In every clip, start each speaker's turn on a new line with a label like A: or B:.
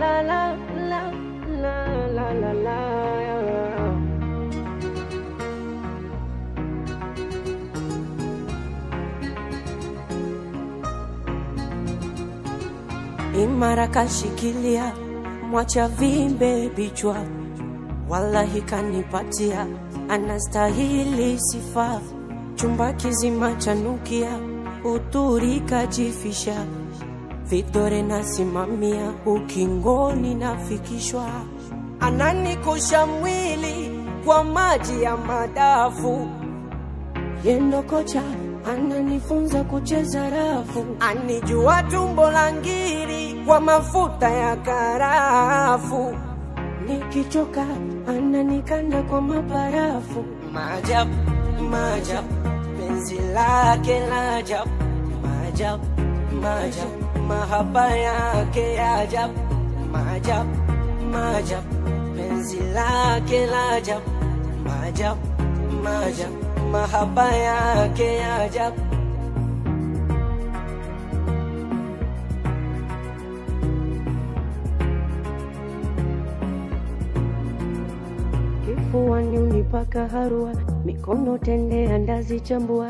A: la la la la la la la la. Imara kashikilia, mwacha vimbe bichwa, wallahi kanipatia, anastahili sifa. Chumba kizima chanukia, uturika jifisha, Victory nasimamia, ukingoni nafikishwa. Ananikosha mwili kwa maji ya madafu, yendo kocha ananifunza kucheza rafu. Anijua tumbo la ngiri kwa mafuta ya karafu, nikichoka ananikanda kwa maparafu. Maajabu, maajabu, penzi lake la ajabu. Maajabu, maajabu, mahaba yake ya ajabu. Maajabu, maajabu, penzi lake la ajabu. Maajabu, maajabu, mahaba yake ya ajabu. Kifuani unipaka harua, mikono tende andazi chambua,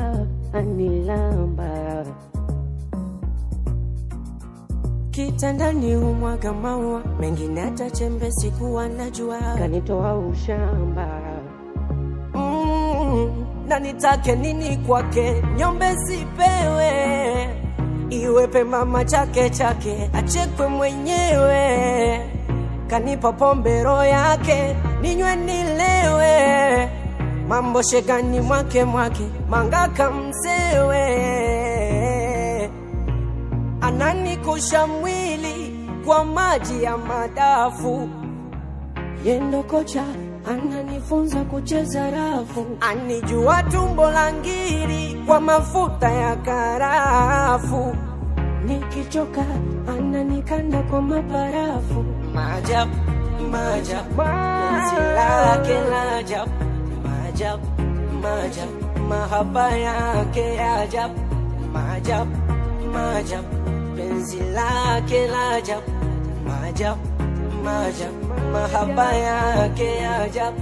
A: anilamba. Kitandani umwaga maua, mengine hata chembe sikuwa najua, kanitoa ushamba. Na nitake nini kwake, nyombe sipewe, iwepe mama chake chake, achekwe mwenyewe. Kanipa pombe roho yake, ninywe nilewe, mambo shegani mwake mwake, mangaka msewe. Ananikosha mwili kwa maji ya madafu, yendo kocha ananifunza kucheza rafu. Anijua tumbo la ngiri kwa mafuta ya karafu, nikichoka ananikanda kwa maparafu. Maajabu, maajabu, penzi lake la ajabu. Maajabu, maajabu, mahaba yake ya ajabu. Maajabu, maajabu, penzi lake la ajabu. Maajabu, maajabu, mahaba yake ya ajabu.